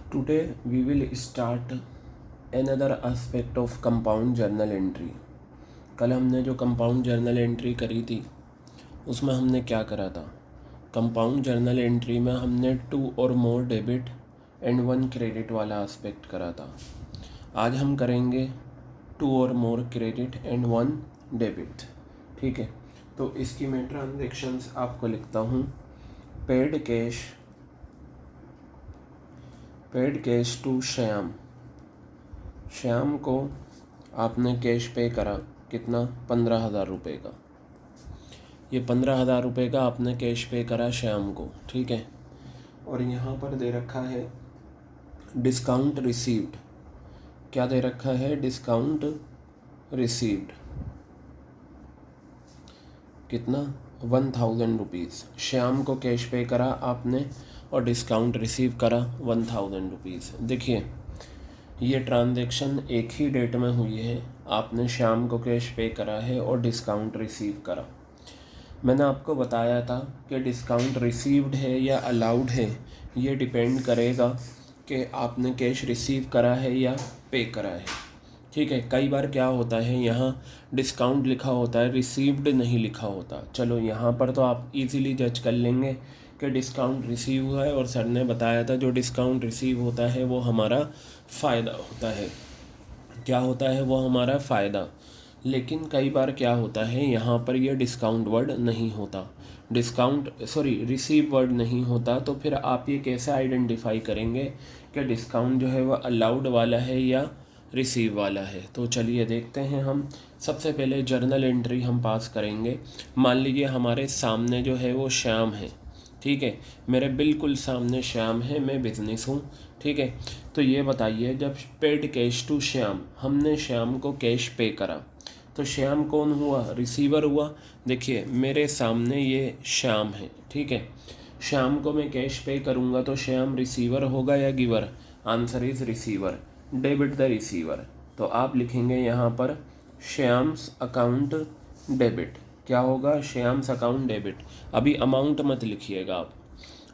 Today we will start another aspect of compound journal entry। कल हमने जो compound journal entry करी थी उसमें हमने क्या करा था। कंपाउंड जर्नल एंट्री में हमने 2 और मोर डेबिट एंड 1 क्रेडिट वाला एस्पेक्ट करा था। आज हम करेंगे 2 और मोर क्रेडिट एंड 1 डेबिट। ठीक है, तो इसकी मैं ट्रांजेक्शन्स आपको लिखता हूँ। Paid cash to Shyam. Shyam को आपने कैश पे करा, कितना? 15,000 रुपये का। ये 15,000 रुपये का आपने कैश पे करा श्याम को। ठीक है, और यहाँ पर दे रखा है डिस्काउंट रिसीव्ड। क्या दे रखा है? Discount received. कितना? 1,000 रुपीज़। श्याम को कैश पे करा आपने और डिस्काउंट रिसीव करा 1,000 रुपीज़। देखिए, ये ट्रांजैक्शन एक ही डेट में हुई है। आपने श्याम को कैश पे करा है और डिस्काउंट रिसीव करा। मैंने आपको बताया था कि डिस्काउंट रिसीव्ड है या अलाउड है, ये डिपेंड करेगा कि आपने कैश रिसीव करा है या पे करा है। ठीक है, कई बार क्या होता है, यहाँ डिस्काउंट लिखा होता है, रिसीव्ड नहीं लिखा होता। चलो यहाँ पर तो आप इजीली जज कर लेंगे कि डिस्काउंट रिसीव हुआ है, और सर ने बताया था जो डिस्काउंट रिसीव होता है वो हमारा फ़ायदा होता है। क्या होता है? वो हमारा फ़ायदा। लेकिन कई बार क्या होता है, यहाँ पर ये डिस्काउंट वर्ड नहीं होता, रिसीव वर्ड नहीं होता। तो फिर आप ये कैसे आइडेंटिफाई करेंगे कि डिस्काउंट जो है वो अलाउड वाला है या रिसीव वाला है? तो चलिए देखते हैं। हम सबसे पहले जर्नल एंट्री हम पास करेंगे। मान लीजिए हमारे सामने जो है वो श्याम है। ठीक है, मेरे बिल्कुल सामने श्याम है, मैं बिजनेस हूँ। ठीक है, तो ये बताइए, जब पेड कैश टू श्याम, हमने श्याम को कैश पे करा, तो श्याम कौन हुआ? रिसीवर हुआ। देखिए मेरे सामने ये श्याम है। ठीक है, श्याम को मैं कैश पे करूँगा तो श्याम रिसीवर होगा या giver? Answer is receiver. Debit the receiver. तो आप लिखेंगे यहाँ पर श्याम्स अकाउंट डेबिट। क्या होगा? Shyam's account debit. अभी अमाउंट मत लिखिएगा आप।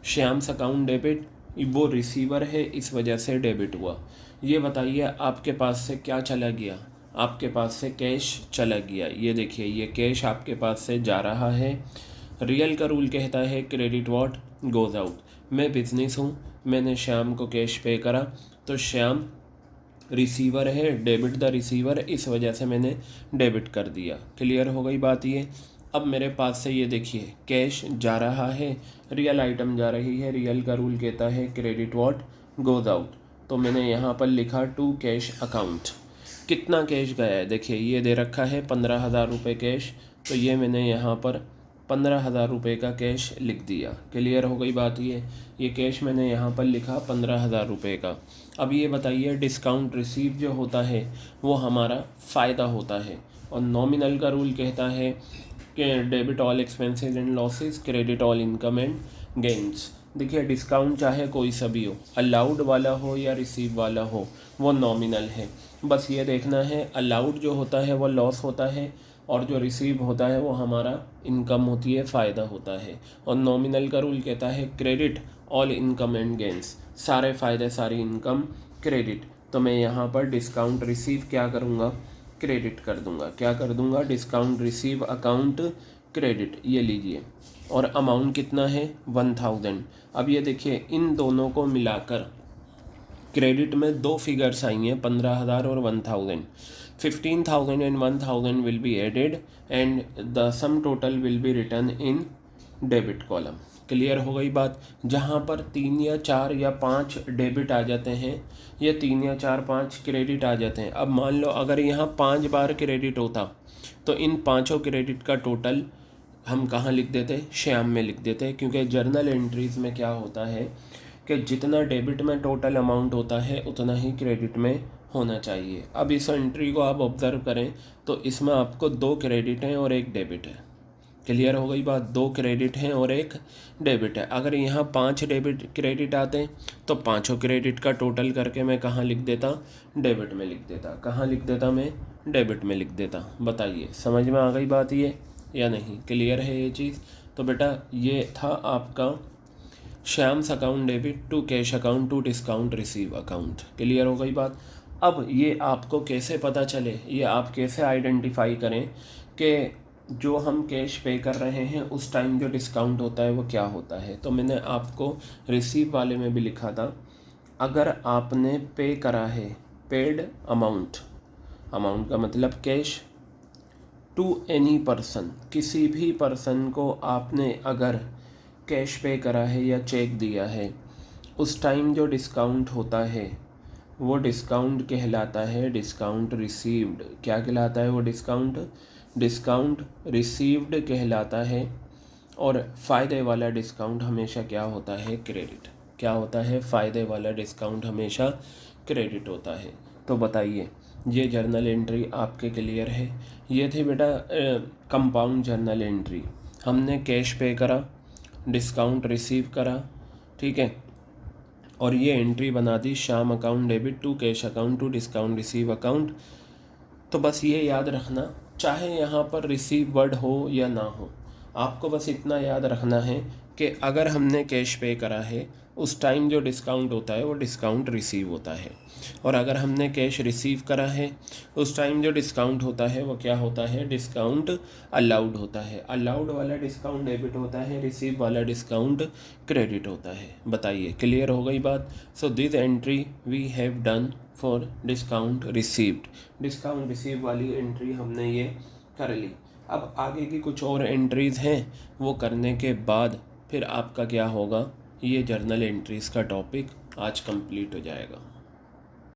श्याम्स अकाउंट डेबिट, वो रिसीवर है इस वजह से डेबिट हुआ। ये बताइए आपके पास से क्या चला गया? आपके पास से कैश चला गया। ये देखिए, ये कैश आपके पास से जा रहा है। रियल का रूल कहता है क्रेडिट व्हाट गोज़ आउट। मैं बिजनेस हूँ, मैंने श्याम को कैश पे करा, तो श्याम रिसीवर है, डेबिट द रिसीवर, इस वजह से मैंने डेबिट कर दिया। क्लियर हो गई बात ये? अब मेरे पास से ये देखिए कैश जा रहा है, रियल आइटम जा रही है। रियल का रूल कहता है क्रेडिट व्हाट गोज़ आउट। तो मैंने यहाँ पर लिखा टू कैश अकाउंट। कितना कैश गया है? देखिए ये दे रखा है 15,000 रुपये कैश, तो ये मैंने यहाँ पर 15,000 रुपये का कैश लिख दिया। क्लियर हो गई बात ये कैश मैंने यहाँ पर लिखा 15,000 रुपये का। अब ये बताइए डिस्काउंट रिसीव जो होता है वो हमारा फ़ायदा होता है, और नॉमिनल का रूल कहता है कि debit all expenses and losses, credit all income and gains. देखिए डिस्काउंट चाहे कोई सा भी हो, अलाउड वाला हो या रिसीव वाला हो, वो नॉमिनल है। बस ये देखना है, अलाउड जो होता है वो लॉस होता है, और जो रिसीव होता है वो हमारा इनकम होती है, फ़ायदा होता है। और नॉमिनल का रूल कहता है credit all income and gains, सारे फ़ायदे सारी इनकम क्रेडिट। तो मैं यहाँ पर डिस्काउंट रिसीव क्या करूँगा? क्रेडिट कर दूँगा। क्या कर दूँगा? Discount receive account credit. ये लीजिए, और अमाउंट कितना है? 1,000। अब ये देखिए इन दोनों को मिलाकर क्रेडिट में 2 फिगर्स आई हैं, 15,000 और 1,000। 15,000 and 1,000 will be added and the sum total will be return in debit column. Clear हो गई बात? जहाँ पर 3 या 4 या 5 डेबिट आ जाते हैं, या 3 या 4 5 क्रेडिट आ जाते हैं। अब मान लो अगर यहाँ 5 बार क्रेडिट होता, तो इन पाँचों क्रेडिट का टोटल हम कहाँ लिख देते? श्याम में लिख देते। क्योंकि जर्नल एंट्रीज़ में क्या होता है कि जितना डेबिट में टोटल अमाउंट होता है उतना ही क्रेडिट में होना चाहिए। अब इस एंट्री को आप ऑब्ज़र्व करें तो इसमें आपको 2 क्रेडिट हैं और 1 डेबिट है। क्लियर हो गई बात? 2 क्रेडिट हैं और 1 डेबिट है। अगर यहाँ 5 डेबिट क्रेडिट आते तो पाँचों क्रेडिट का टोटल करके मैं कहाँ लिख देता? डेबिट में लिख देता। कहाँ लिख देता? मैं डेबिट में लिख देता। बताइए समझ में आ गई बात ये या नहीं? क्लियर है ये चीज़? तो बेटा ये था आपका Shyam's account debit to cash account to discount receive account. Clear हो गई बात। अब ये आपको कैसे पता चले, ये आप कैसे आइडेंटिफाई करें कि जो हम कैश पे कर रहे हैं उस टाइम जो डिस्काउंट होता है वो क्या होता है। तो मैंने आपको रिसीव वाले में भी लिखा था, अगर आपने पे करा है, पेड अमाउंट, अमाउंट का मतलब कैश, टू एनी पर्सन, किसी भी पर्सन को आपने अगर कैश पे करा है या चेक दिया है, उस टाइम जो डिस्काउंट होता है वो डिस्काउंट कहलाता है डिस्काउंट रिसीव्ड। क्या कहलाता है वो डिस्काउंट? डिस्काउंट रिसीव्ड कहलाता है। और फ़ायदे वाला डिस्काउंट हमेशा क्या होता है? क्रेडिट। क्या होता है? फ़ायदे वाला डिस्काउंट हमेशा क्रेडिट होता है। तो बताइए, ये जर्नल एंट्री आपके क्लियर है? ये थी बेटा कंपाउंड जर्नल एंट्री। हमने कैश पे करा, डिस्काउंट रिसीव करा, ठीक है, और ये एंट्री बना दी Shyam account debit to cash account to discount receive account. तो बस ये याद रखना, चाहे यहाँ पर रिसीव वर्ड हो या ना हो, आपको बस इतना याद रखना है कि अगर हमने कैश पे करा है उस टाइम जो डिस्काउंट होता है वो डिस्काउंट रिसीव होता है, और अगर हमने कैश रिसीव करा है उस टाइम जो डिस्काउंट होता है वो क्या होता है? डिस्काउंट अलाउड होता है। अलाउड वाला डिस्काउंट डेबिट होता है, रिसीव वाला डिस्काउंट क्रेडिट होता है। बताइए, क्लियर हो गई बात? So this entry we have done for discount received. Discount receive वाली एंट्री हमने ये कर ली। अब आगे की कुछ और एंट्रीज़ हैं, वो करने के बाद फिर आपका क्या होगा, ये जर्नल एंट्रीज़ का टॉपिक आज कंप्लीट हो जाएगा।